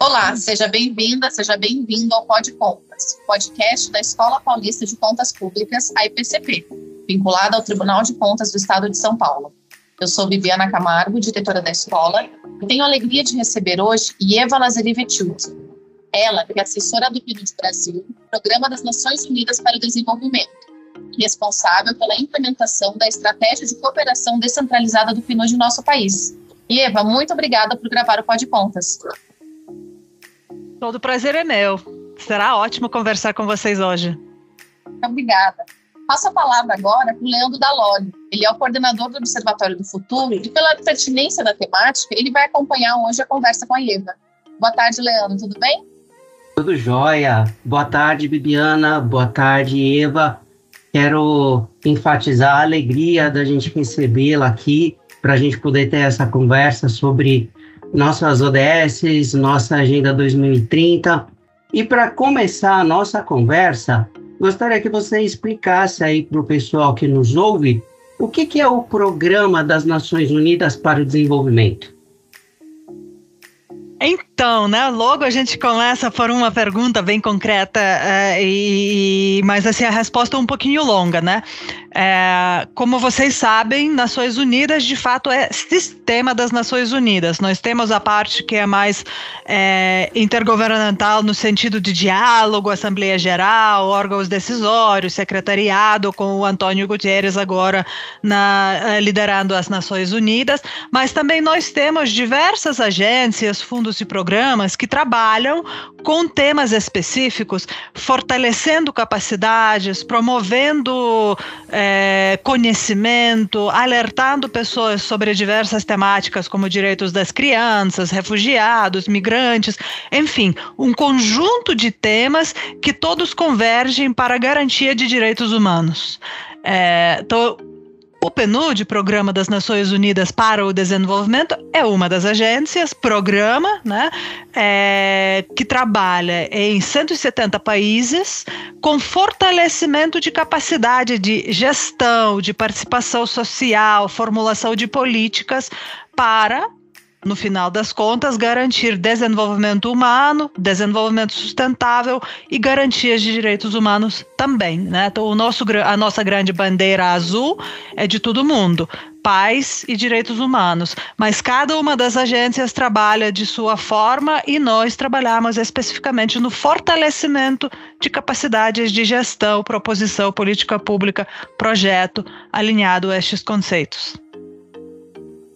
Olá, seja bem-vinda, seja bem-vindo ao Pod Contas, podcast da Escola Paulista de Contas Públicas, a EPCP, vinculada ao Tribunal de Contas do Estado de São Paulo. Eu sou Bibiana Camargo, diretora da escola, e tenho a alegria de receber hoje Ieva Lazarivettiuti. Ela que é assessora do PNUD Brasil, Programa das Nações Unidas para o Desenvolvimento, responsável pela implementação da Estratégia de Cooperação Descentralizada do PNUD em nosso país. Ieva, muito obrigada por gravar o Pod Contas. Todo prazer é meu. Será ótimo conversar com vocês hoje. Muito obrigada. Passo a palavra agora para o Leandro Daloli. Ele é o coordenador do Observatório do Futuro e, pela pertinência da temática, ele vai acompanhar hoje a conversa com a Ieva. Boa tarde, Leandro. Tudo bem? Tudo jóia. Boa tarde, Bibiana. Boa tarde, Eva. Quero enfatizar a alegria da gente recebê-la aqui para a gente poder ter essa conversa sobre nossas ODS, nossa Agenda 2030. E para começar a nossa conversa, gostaria que você explicasse aí para o pessoal que nos ouve o que é o Programa das Nações Unidas para o Desenvolvimento. Então, logo a gente começa por uma pergunta bem concreta, mas assim, a resposta é um pouquinho longa, como vocês sabem, Nações Unidas de fato é sistema das Nações Unidas. Nós temos a parte que é mais intergovernamental no sentido de diálogo, Assembleia Geral, órgãos decisórios, secretariado, com o Antônio Guterres agora liderando as Nações Unidas, mas também nós temos diversas agências, fundos e programas que trabalham com temas específicos, fortalecendo capacidades, promovendo conhecimento, alertando pessoas sobre diversas temáticas como direitos das crianças, refugiados, migrantes, enfim, um conjunto de temas que todos convergem para a garantia de direitos humanos. Então, o PNUD, Programa das Nações Unidas para o Desenvolvimento, é uma das agências, programa, que trabalha em 170 países com fortalecimento de capacidade de gestão, de participação social, formulação de políticas para, no final das contas, garantir desenvolvimento humano, desenvolvimento sustentável e garantias de direitos humanos também. Então, a nossa grande bandeira azul é de todo mundo, paz e direitos humanos, mas cada uma das agências trabalha de sua forma e nós trabalhamos especificamente no fortalecimento de capacidades de gestão, proposição, política pública, projeto, alinhado a estes conceitos.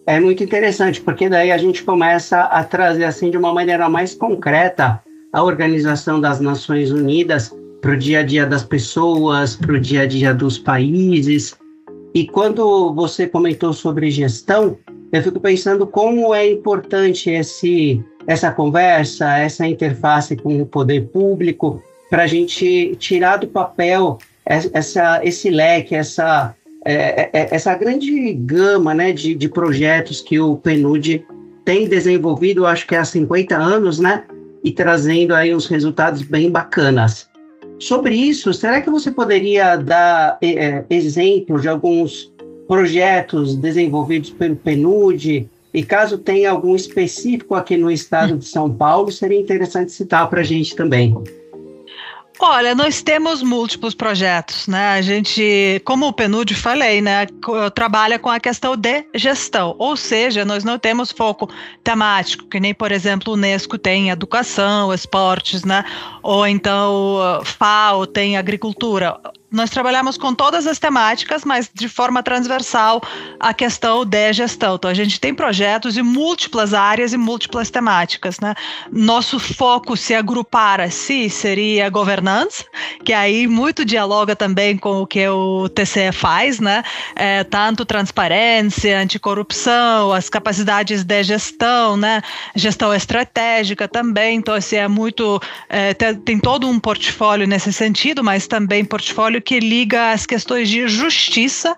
É muito interessante, porque daí a gente começa a trazer assim de uma maneira mais concreta a Organização das Nações Unidas para o dia a dia das pessoas, para o dia a dia dos países. E quando você comentou sobre gestão, eu fico pensando como é importante essa conversa, essa interface com o poder público, para a gente tirar do papel esse leque, essa grande gama de projetos que o PNUD tem desenvolvido, acho que há 50 anos, e trazendo aí uns resultados bem bacanas. Sobre isso, será que você poderia dar exemplos de alguns projetos desenvolvidos pelo PNUD? E caso tenha algum específico aqui no estado de São Paulo, seria interessante citar para a gente também. Olha, nós temos múltiplos projetos, A gente, como o PNUD falei, trabalha com a questão de gestão, ou seja, nós não temos foco temático, que nem, por exemplo, o Unesco tem educação, esportes, ou então FAO tem agricultura. Nós trabalhamos com todas as temáticas, mas de forma transversal a questão de gestão. Então, a gente tem projetos em múltiplas áreas e múltiplas temáticas, Nosso foco, se agrupar assim, seria governança, que aí muito dialoga também com o que o TCE faz, Tanto transparência, anticorrupção, as capacidades de gestão, Gestão estratégica também. Então, assim, tem todo um portfólio nesse sentido, mas também portfólio que liga as questões de justiça,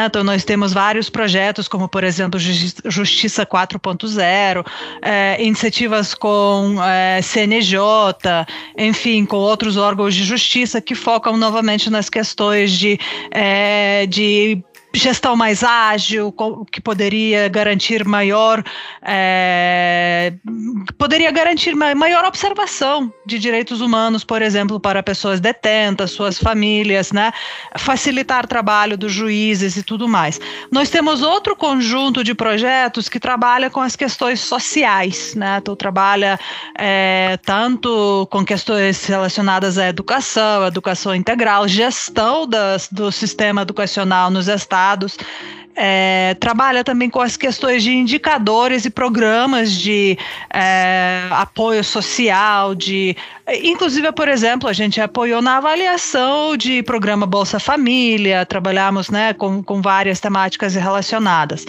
Então, nós temos vários projetos, como, por exemplo, Justiça 4.0, iniciativas com CNJ, enfim, com outros órgãos de justiça que focam novamente nas questões de gestão mais ágil, que poderia garantir maior observação de direitos humanos, por exemplo, para pessoas detentas, suas famílias, né? Facilitar o trabalho dos juízes e tudo mais. Nós temos outro conjunto de projetos que trabalha com as questões sociais, né? Então, trabalha tanto com questões relacionadas à educação integral, gestão do sistema educacional nos estados, trabalha também com as questões de indicadores e programas de apoio social, inclusive, por exemplo, a gente apoiou na avaliação de programa Bolsa Família, trabalhamos, né, com várias temáticas relacionadas.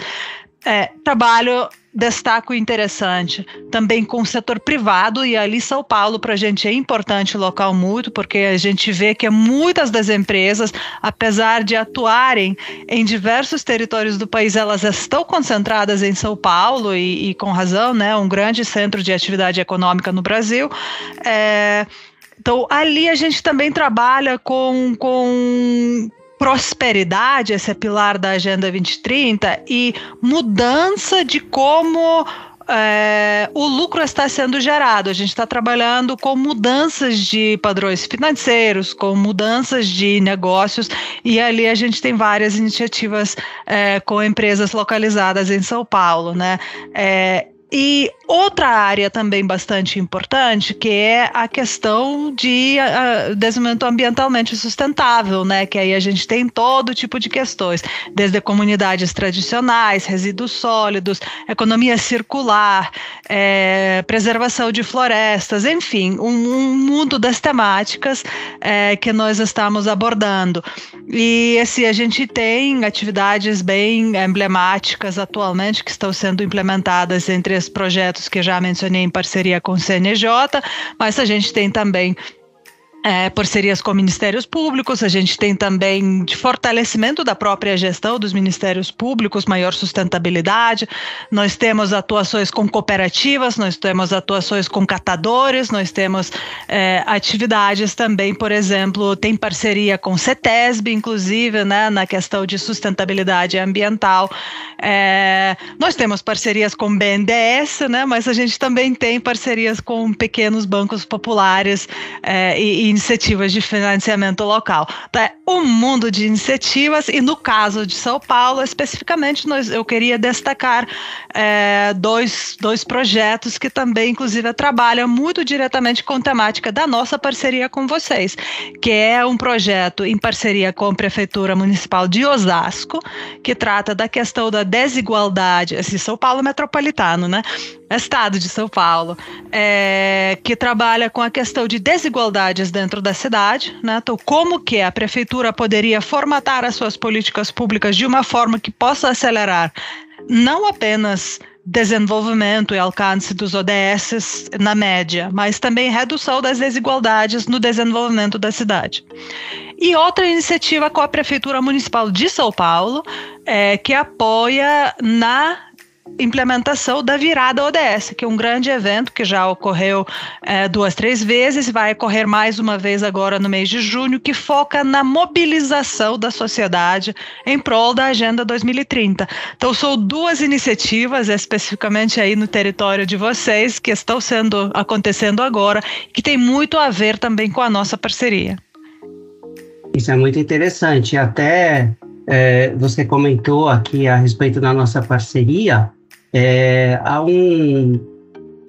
Destaco interessante também com o setor privado, e ali São Paulo para a gente é importante local muito, porque a gente vê que muitas das empresas, apesar de atuarem em diversos territórios do país, elas estão concentradas em São Paulo e com razão, né, um grande centro de atividade econômica no Brasil. Então ali a gente também trabalha com prosperidade, esse é pilar da Agenda 2030, e mudança de como o lucro está sendo gerado. A gente está trabalhando com mudanças de padrões financeiros, com mudanças de negócios, e ali a gente tem várias iniciativas com empresas localizadas em São Paulo, né? E outra área também bastante importante, que é a questão de desenvolvimento ambientalmente sustentável, né? Que aí a gente tem todo tipo de questões, desde comunidades tradicionais, resíduos sólidos, economia circular, preservação de florestas, enfim, um mundo das temáticas que nós estamos abordando. E assim, a gente tem atividades bem emblemáticas atualmente que estão sendo implementadas entre os projetos que já mencionei em parceria com o CNJ, mas a gente tem também parcerias com ministérios públicos, a gente tem também de fortalecimento da própria gestão dos ministérios públicos, maior sustentabilidade, nós temos atuações com cooperativas, nós temos atuações com catadores, nós temos atividades também, por exemplo, tem parceria com o CETESB, inclusive, né, na questão de sustentabilidade ambiental, nós temos parcerias com o BNDES, né, mas a gente também tem parcerias com pequenos bancos populares e iniciativas de financiamento local. Então, é um mundo de iniciativas, e no caso de São Paulo, especificamente, eu queria destacar dois projetos que também, inclusive, trabalham muito diretamente com temática da nossa parceria com vocês, que é um projeto em parceria com a Prefeitura Municipal de Osasco, que trata da questão da desigualdade, assim, São Paulo metropolitano, né? Estado de São Paulo, que trabalha com a questão de desigualdades dentro da cidade, né? Então, como que a prefeitura poderia formatar as suas políticas públicas de uma forma que possa acelerar não apenas desenvolvimento e alcance dos ODS na média, mas também redução das desigualdades no desenvolvimento da cidade. E outra iniciativa com a Prefeitura Municipal de São Paulo, que apoia na implementação da Virada ODS, que é um grande evento que já ocorreu 2, 3 vezes, vai ocorrer mais uma vez agora no mês de junho, que foca na mobilização da sociedade em prol da Agenda 2030. Então, são 2 iniciativas, especificamente aí no território de vocês, que estão acontecendo agora, que tem muito a ver também com a nossa parceria. Isso é muito interessante. Até você comentou aqui a respeito da nossa parceria.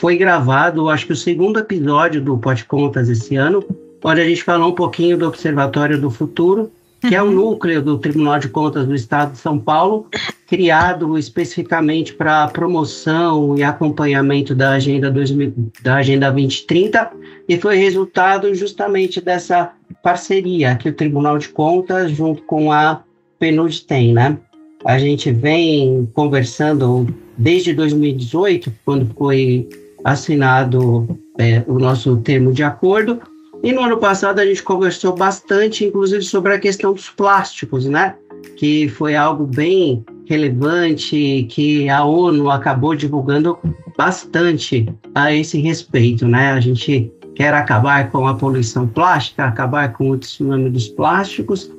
Foi gravado, acho que o 2º episódio do Pod Contas esse ano, onde a gente falou um pouquinho do Observatório do Futuro, que é um núcleo do Tribunal de Contas do Estado de São Paulo, criado especificamente para promoção e acompanhamento da Agenda 2030, e foi resultado justamente dessa parceria que o Tribunal de Contas, junto com a PNUD, tem, né? A gente vem conversando desde 2018, quando foi assinado o nosso termo de acordo, e no ano passado a gente conversou bastante, inclusive, sobre a questão dos plásticos, né? Que foi algo bem relevante, que a ONU acabou divulgando bastante a esse respeito, né? A gente quer acabar com a poluição plástica, acabar com o tsunami dos plásticos,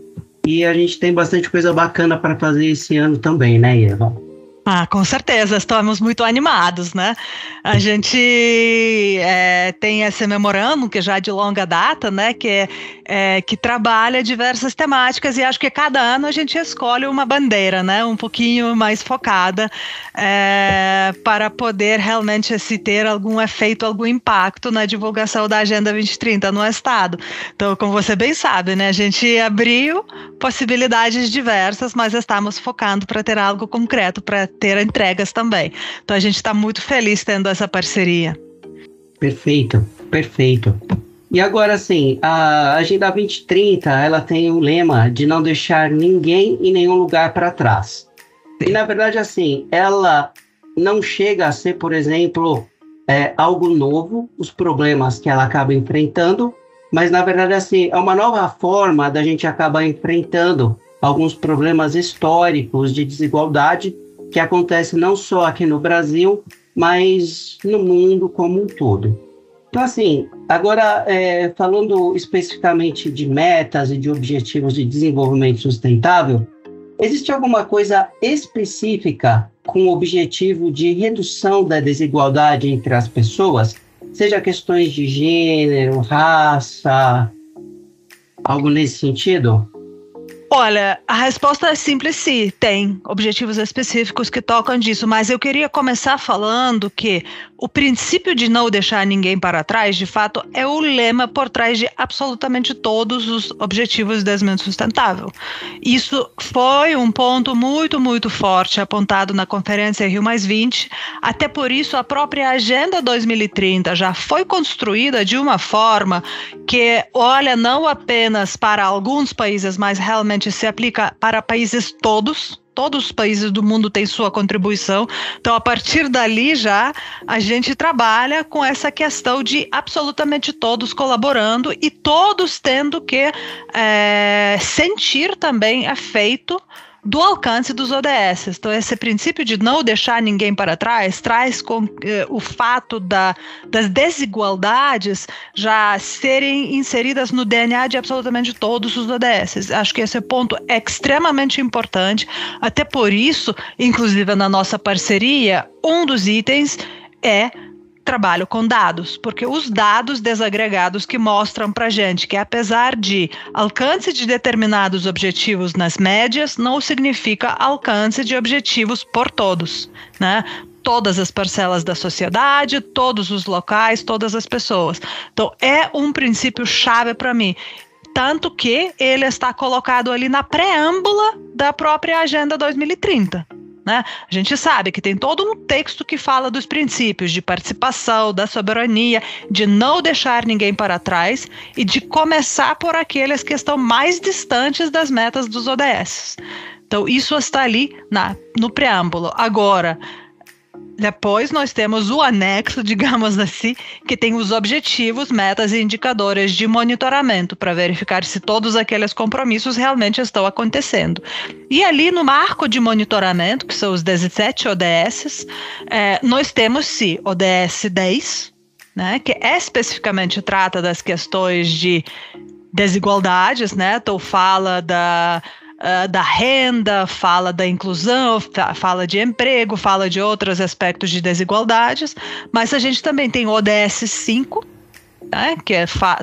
E a gente tem bastante coisa bacana para fazer esse ano também, né, Eva? Com certeza, estamos muito animados, né? A gente tem esse memorando, que já é de longa data, né? Que trabalha diversas temáticas e acho que cada ano a gente escolhe uma bandeira, né? Um pouquinho mais focada para poder realmente ter algum efeito, algum impacto na divulgação da Agenda 2030 no Estado. Então, como você bem sabe, né? A gente abriu possibilidades diversas, mas estamos focando para ter algo concreto, para ter entregas também. Então a gente está muito feliz tendo essa parceria. Perfeito. E agora sim, a Agenda 2030, ela tem o lema de não deixar ninguém em nenhum lugar para trás. E na verdade, assim, ela não chega a ser, por exemplo, algo novo, os problemas que ela acaba enfrentando, mas na verdade, assim, é uma nova forma da gente acabar enfrentando alguns problemas históricos de desigualdade que acontece não só aqui no Brasil, mas no mundo como um todo. Então, assim, agora falando especificamente de metas e de objetivos de desenvolvimento sustentável, existe alguma coisa específica com o objetivo de redução da desigualdade entre as pessoas? Seja questões de gênero, raça, algo nesse sentido? Olha, a resposta é simples, sim, tem objetivos específicos que tocam disso, mas eu queria começar falando que o princípio de não deixar ninguém para trás, de fato, é o lema por trás de absolutamente todos os objetivos de desenvolvimento sustentável. Isso foi um ponto muito, muito forte apontado na Conferência Rio+20, até por isso a própria Agenda 2030 já foi construída de uma forma que olha não apenas para alguns países, mas realmente se aplica para países todos os países do mundo têm sua contribuição. Então, a partir dali já, a gente trabalha com essa questão de absolutamente todos colaborando e todos tendo que sentir também efeito do alcance dos ODS. Então, esse princípio de não deixar ninguém para trás traz com o fato das desigualdades já serem inseridas no DNA de absolutamente todos os ODS. Acho que esse ponto é extremamente importante, até por isso, inclusive na nossa parceria, um dos itens é trabalho com dados, porque os dados desagregados que mostram para a gente que apesar de alcance de determinados objetivos nas médias, não significa alcance de objetivos por todos, né? Todas as parcelas da sociedade, todos os locais, todas as pessoas. Então, é um princípio chave para mim. Tanto que ele está colocado ali na preâmbula da própria Agenda 2030. Né? A gente sabe que tem todo um texto que fala dos princípios de participação, da soberania, de não deixar ninguém para trás e de começar por aqueles que estão mais distantes das metas dos ODS. Então, isso está ali no preâmbulo. Agora, depois nós temos o anexo, digamos assim, que tem os objetivos, metas e indicadores de monitoramento para verificar se todos aqueles compromissos realmente estão acontecendo. E ali no marco de monitoramento, que são os 17 ODS, nós temos sim ODS 10, né, que especificamente trata das questões de desigualdades, né, então fala da renda, fala da inclusão, fala de emprego, fala de outros aspectos de desigualdades, mas a gente também tem o ODS 5, né, que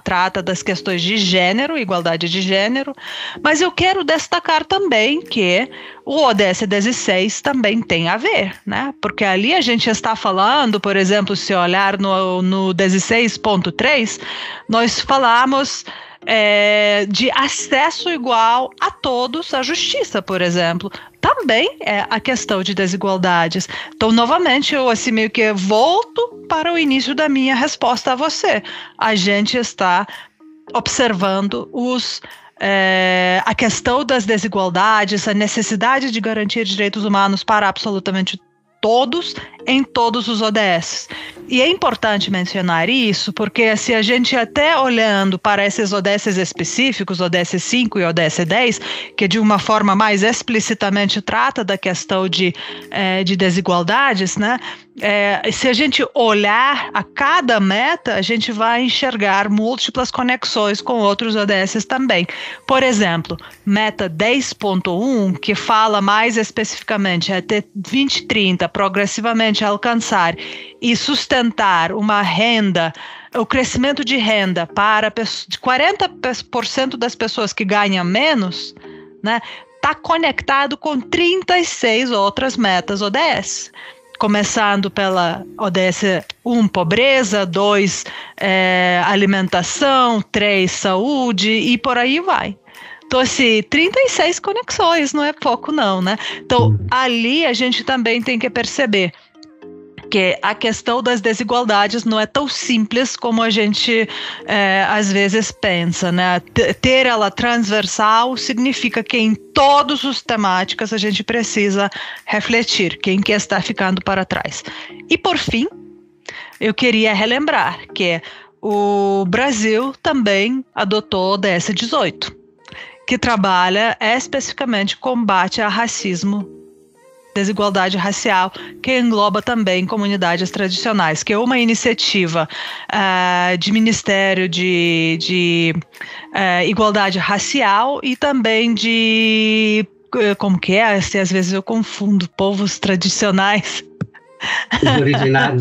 trata das questões de gênero, igualdade de gênero, mas eu quero destacar também que o ODS 16 também tem a ver, né, porque ali a gente está falando, por exemplo, se olhar no 16.3, nós falamos de acesso igual a todos à justiça, por exemplo. Também é a questão de desigualdades. Então, novamente, eu assim meio que volto para o início da minha resposta a você. A gente está observando a questão das desigualdades, a necessidade de garantir direitos humanos para absolutamente todos, em todos os ODS. E é importante mencionar isso, porque se a gente até olhando para esses ODS específicos, ODS 5 e ODS 10, que de uma forma mais explicitamente trata da questão de desigualdades, né? Se a gente olhar a cada meta, a gente vai enxergar múltiplas conexões com outros ODS também. Por exemplo, meta 10.1, que fala mais especificamente até 2030, progressivamente alcançar e sustentar uma renda, o crescimento de renda para 40% das pessoas que ganham menos, né, está conectado com 36 outras metas ODS. Começando pela ODS 1, pobreza, 2, alimentação, 3, saúde, e por aí vai. Então, assim, 36 conexões, não é pouco não, né? Então, ali a gente também tem que perceber que a questão das desigualdades não é tão simples como a gente às vezes pensa, né? Ter ela transversal significa que em todas as temáticas a gente precisa refletir quem que está ficando para trás. E por fim, eu queria relembrar que o Brasil também adotou o ODS 18, que trabalha especificamente combate ao racismo, desigualdade racial, que engloba também comunidades tradicionais, que é uma iniciativa de Ministério de Igualdade Racial e também de, como que é? Às vezes eu confundo, povos tradicionais.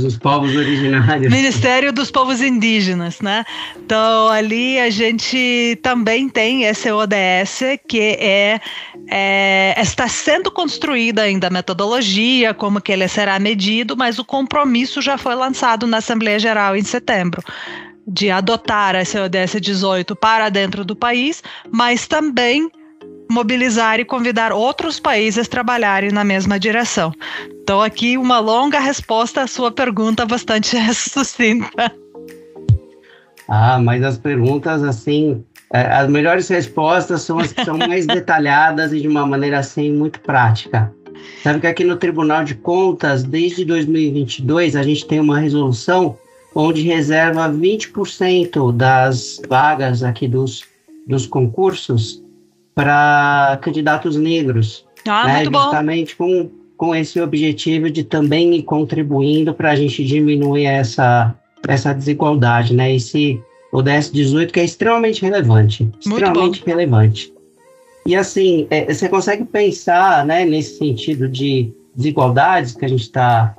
Os povos originários. Ministério dos Povos Indígenas, né? Então, ali a gente também tem esse ODS que está sendo construída ainda a metodologia, como que ele será medido, mas o compromisso já foi lançado na Assembleia Geral em setembro, de adotar esse ODS 18 para dentro do país, mas também mobilizar e convidar outros países a trabalharem na mesma direção. Então, aqui uma longa resposta à sua pergunta, bastante sucinta. Mas as perguntas, assim, as melhores respostas são as que são mais detalhadas e de uma maneira, assim, muito prática. Sabe que aqui no Tribunal de Contas, desde 2022, a gente tem uma resolução onde reserva 20% das vagas aqui dos concursos para candidatos negros, né? Muito bom. Justamente com esse objetivo de também ir contribuindo para a gente diminuir essa desigualdade, né? Esse ODS 18 que é extremamente relevante, relevante. E assim, você consegue pensar, né, nesse sentido de desigualdades que a gente está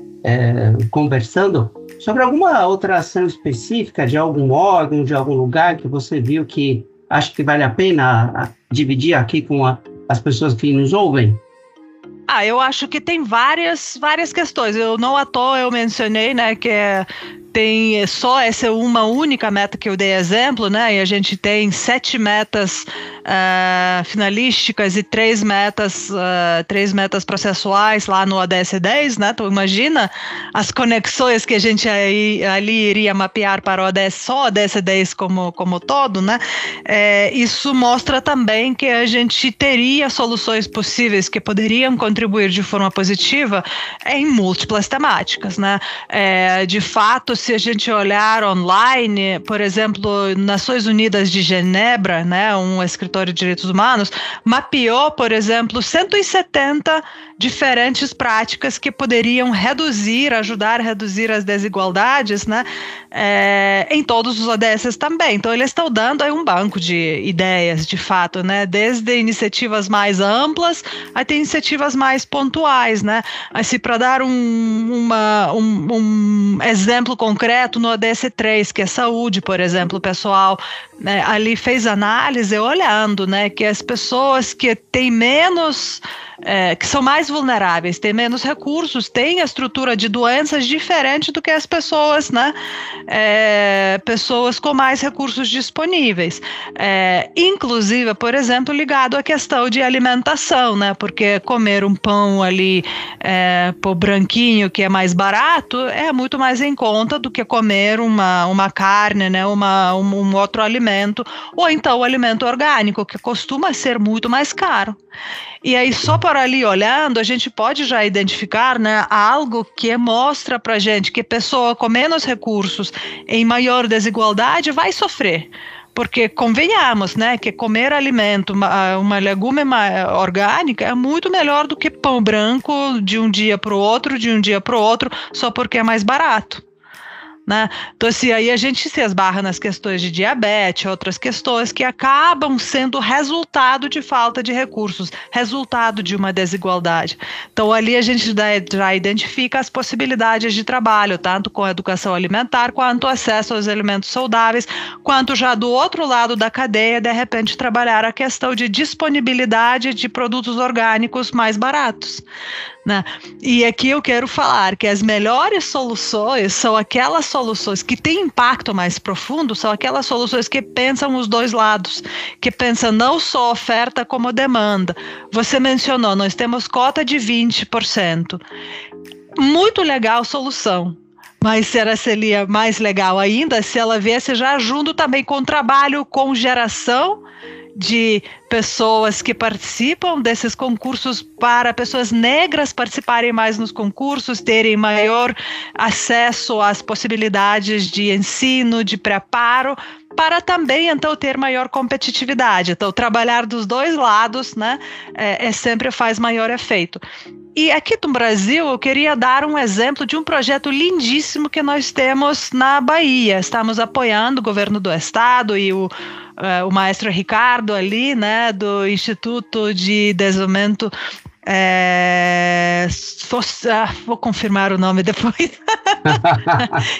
conversando, sobre alguma outra ação específica de algum órgão, de algum lugar que você viu que acha que vale a pena dividir aqui com as pessoas que nos ouvem? Eu acho que tem várias questões. Eu não à toa eu mencionei, né, que tem só essa uma única meta que eu dei exemplo, né, e a gente tem 7 metas finalísticas e 3 metas processuais lá no ODS 10, né? Então imagina as conexões que a gente ali iria mapear para o ODS, só o ODS 10 como todo, né? Isso mostra também que a gente teria soluções possíveis que poderiam contribuir de forma positiva em múltiplas temáticas, né? De fato, se a gente olhar online, por exemplo, Nações Unidas de Genebra, né, um escritório de direitos humanos, mapeou, por exemplo, 170 diferentes práticas que poderiam ajudar a reduzir as desigualdades, né, em todos os ODS também. Então, eles estão dando aí um banco de ideias, de fato, né, desde iniciativas mais amplas até iniciativas mais pontuais, né. Assim, para dar um exemplo concreto no ODS 3, que é saúde, por exemplo, o pessoal, né, ali fez análise olhando, né, que as pessoas que têm menos, que são mais vulneráveis, têm menos recursos, têm a estrutura de doenças diferente do que as pessoas, né, pessoas com mais recursos disponíveis. Inclusive, por exemplo, ligado à questão de alimentação, né, porque comer um pão ali por branquinho, que é mais barato, é muito mais em conta do que comer uma carne, né, um outro alimento, ou então o alimento orgânico, que costuma ser muito mais caro. E aí, só por ali olhando, a gente pode já identificar, né, algo que mostra para a gente que pessoa com menos recursos em maior desigualdade vai sofrer. Porque convenhamos, né, que comer alimento, uma legume orgânica é muito melhor do que pão branco de um dia para o outro, só porque é mais barato. Né? Então, assim, aí a gente se esbarra nas questões de diabetes, outras questões que acabam sendo resultado de falta de recursos, resultado de uma desigualdade. Então, ali a gente já identifica as possibilidades de trabalho, tanto com a educação alimentar, quanto acesso aos alimentos saudáveis, quanto já do outro lado da cadeia, de repente, trabalhar a questão de disponibilidade de produtos orgânicos mais baratos. Né? E aqui eu quero falar que as melhores soluções são aquelas soluções que têm impacto mais profundo, são aquelas soluções que pensam os dois lados, que pensam não só oferta como demanda. Você mencionou, nós temos cota de 20%. Muito legal solução. Mas seria mais legal ainda se ela viesse já junto também com trabalho com geração de pessoas que participam desses concursos, para pessoas negras participarem mais nos concursos, terem maior acesso às possibilidades de ensino, de preparo, para também, então, ter maior competitividade. Então, trabalhar dos dois lados, né, sempre faz maior efeito. E aqui no Brasil, eu queria dar um exemplo de um projeto lindíssimo que nós temos na Bahia. Estamos apoiando o governo do estado e o maestro Ricardo ali, né, do Instituto de Desenvolvimento, vou confirmar o nome depois,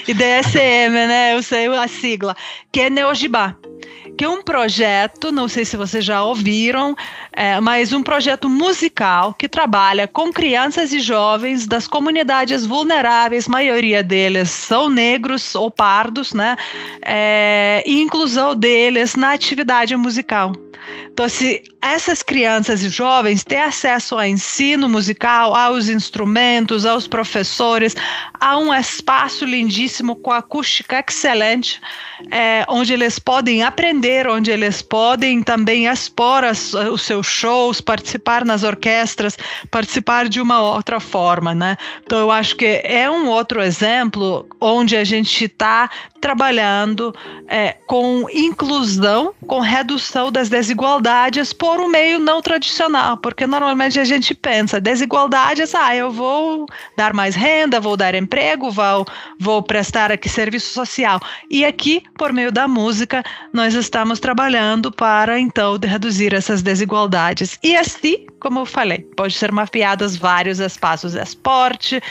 IDSM, né, eu sei a sigla, que é Neogibá, que é um projeto, não sei se vocês já ouviram, mas um projeto musical que trabalha com crianças e jovens das comunidades vulneráveis, maioria deles são negros ou pardos, né? E inclusão deles na atividade musical. Então, se essas crianças e jovens têm acesso ao ensino musical, aos instrumentos, aos professores, a um espaço lindíssimo com acústica excelente, onde eles podem aprender, onde eles podem também expor os seus shows, participar nas orquestras, participar de uma outra forma, né? Então, eu acho que é um outro exemplo onde a gente está trabalhando com inclusão, com redução das desigualdades por um meio não tradicional, porque normalmente a gente pensa, desigualdades, eu vou dar mais renda, vou dar emprego, vou prestar aqui serviço social. E aqui, por meio da música, nós estamos trabalhando para, então, reduzir essas desigualdades. E assim, como eu falei, pode ser mapeados vários espaços, esporte,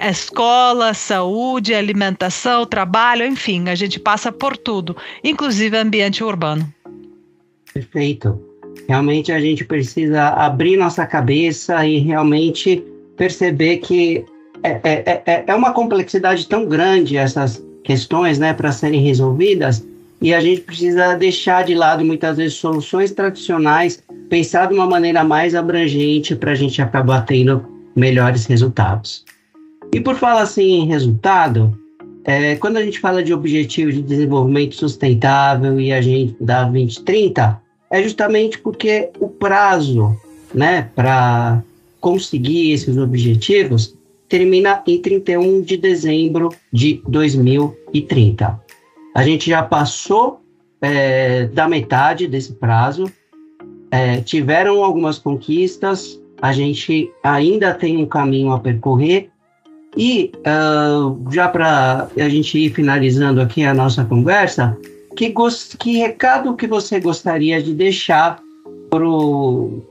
escola, saúde, alimentação, trabalho, enfim, a gente passa por tudo, inclusive ambiente urbano. Perfeito. Realmente a gente precisa abrir nossa cabeça e realmente perceber que é uma complexidade tão grande essas questões, né, para serem resolvidas, e a gente precisa deixar de lado muitas vezes soluções tradicionais, pensar de uma maneira mais abrangente para a gente acabar tendo melhores resultados. E por falar assim em resultado, quando a gente fala de Objetivo de Desenvolvimento Sustentável e Agenda 2030, é justamente porque o prazo, né, para conseguir esses objetivos termina em 31 de dezembro de 2030. A gente já passou da metade desse prazo, tiveram algumas conquistas, a gente ainda tem um caminho a percorrer, e já para a gente ir finalizando aqui a nossa conversa, que recado que você gostaria de deixar para os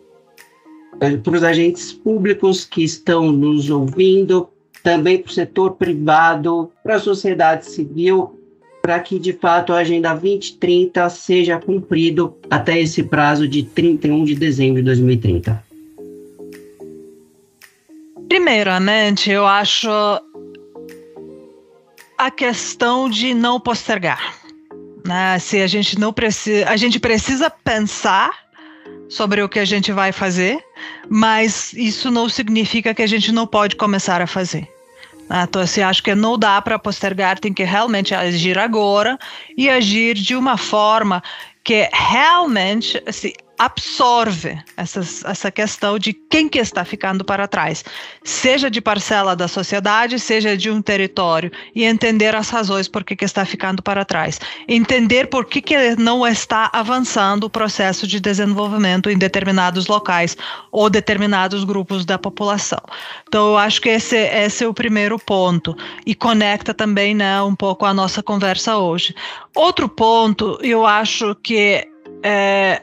agentes públicos que estão nos ouvindo, também para o setor privado, para a sociedade civil, para que, de fato, a Agenda 2030 seja cumprido até esse prazo de 31 de dezembro de 2030? Primeiramente, eu acho a questão de não postergar. Né? Se a gente não precisa, a gente precisa pensar sobre o que a gente vai fazer, mas isso não significa que a gente não pode começar a fazer. Então, assim, acho que não dá para postergar, tem que realmente agir agora e agir de uma forma que realmente, assim, absorve essa questão de quem que está ficando para trás, seja de parcela da sociedade, seja de um território, e entender as razões por que está ficando para trás, entender por que não está avançando o processo de desenvolvimento em determinados locais ou determinados grupos da população. Então, eu acho que esse é o primeiro ponto, e conecta também, né, um pouco a nossa conversa hoje. Outro ponto, eu acho que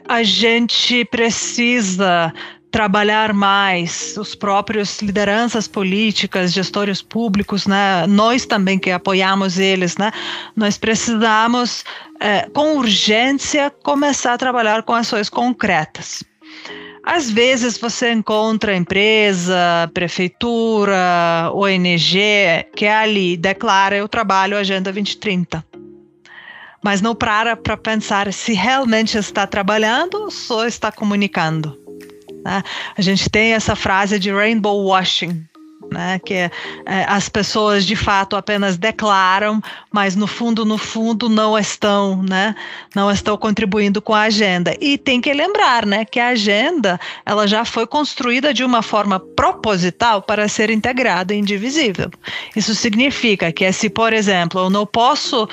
a gente precisa trabalhar mais, os próprios lideranças políticas, gestores públicos, né? Nós também que apoiamos eles, né? Nós precisamos, com urgência, começar a trabalhar com ações concretas. Às vezes você encontra empresa, prefeitura, ONG, que ali declara: eu trabalho Agenda 2030. Mas não para pensar se realmente está trabalhando ou só está comunicando. Né? A gente tem essa frase de rainbow washing, né? Que as pessoas de fato apenas declaram, mas no fundo não estão, né? Não estão contribuindo com a agenda. E tem que lembrar, né, que a agenda ela já foi construída de uma forma proposital para ser integrada e indivisível. Isso significa que se, por exemplo, eu não posso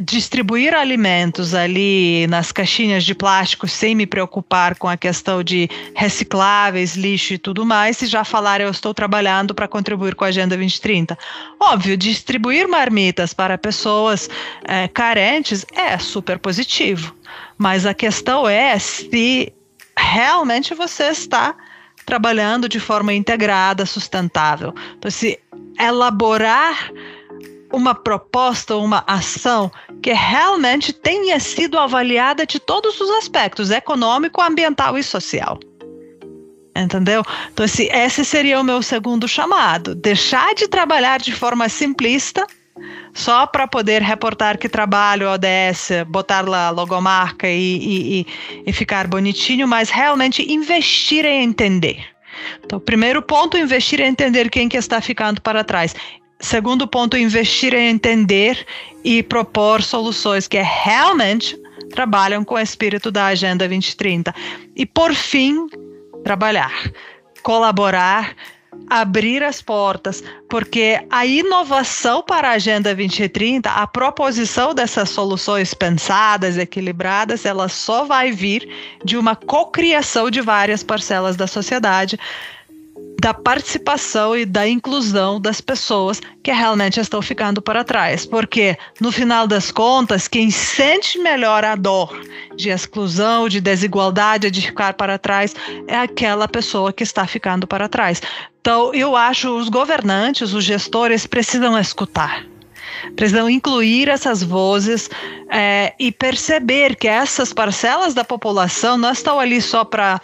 distribuir alimentos ali nas caixinhas de plástico sem me preocupar com a questão de recicláveis, lixo e tudo mais, se já falar eu estou trabalhando para contribuir com a Agenda 2030. Óbvio, distribuir marmitas para pessoas carentes é super positivo, mas a questão é se realmente você está trabalhando de forma integrada, sustentável. Então, se elaborar uma proposta, uma ação que realmente tenha sido avaliada de todos os aspectos, econômico, ambiental e social. Entendeu? Então, esse seria o meu segundo chamado. Deixar de trabalhar de forma simplista, só para poder reportar que trabalho ODS, botar lá a logomarca e ficar bonitinho, mas realmente investir em entender. Então, primeiro ponto, investir em entender quem que está ficando para trás. Segundo ponto, investir em entender e propor soluções que realmente trabalham com o espírito da Agenda 2030. E, por fim, trabalhar, colaborar, abrir as portas, porque a inovação para a Agenda 2030, a proposição dessas soluções pensadas, equilibradas, ela só vai vir de uma cocriação de várias parcelas da sociedade, da participação e da inclusão das pessoas que realmente estão ficando para trás. Porque, no final das contas, quem sente melhor a dor de exclusão, de desigualdade, de ficar para trás, é aquela pessoa que está ficando para trás. Então, eu acho que os governantes, os gestores, precisam escutar. Precisam incluir essas vozes e perceber que essas parcelas da população não estão ali só para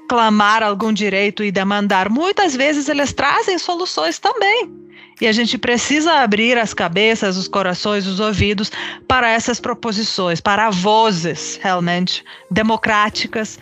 clamar algum direito e demandar. Muitas vezes eles trazem soluções também. E a gente precisa abrir as cabeças, os corações, os ouvidos para essas proposições, para vozes realmente democráticas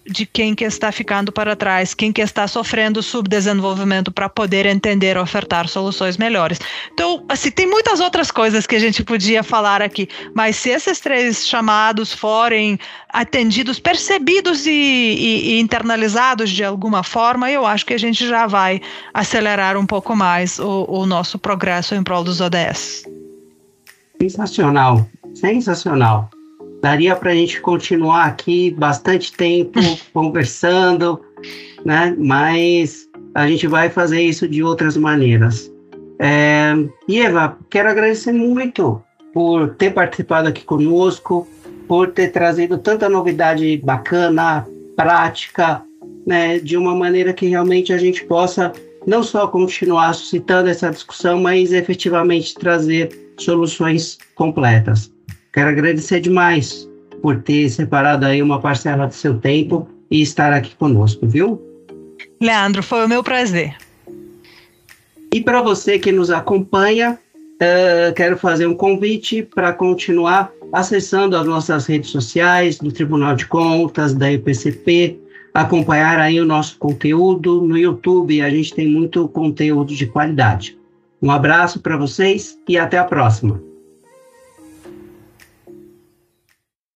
de quem que está ficando para trás, quem que está sofrendo subdesenvolvimento para poder entender, ofertar soluções melhores. Então, assim, tem muitas outras coisas que a gente podia falar aqui, mas se esses 3 chamados forem atendidos, percebidos e internalizados de alguma forma, eu acho que a gente já vai acelerar um pouco mais o nosso progresso em prol dos ODS. Sensacional, sensacional. Daria para a gente continuar aqui bastante tempo conversando, né? Mas a gente vai fazer isso de outras maneiras. Eva, quero agradecer muito por ter participado aqui conosco, por ter trazido tanta novidade bacana, prática, né? De uma maneira que realmente a gente possa não só continuar suscitando essa discussão, mas efetivamente trazer soluções completas. Quero agradecer demais por ter separado aí uma parcela do seu tempo e estar aqui conosco, viu? Leandro, foi o meu prazer. E para você que nos acompanha, quero fazer um convite para continuar acessando as nossas redes sociais, do Tribunal de Contas, da EPCP, acompanhar aí o nosso conteúdo no YouTube. A gente tem muito conteúdo de qualidade. Um abraço para vocês e até a próxima.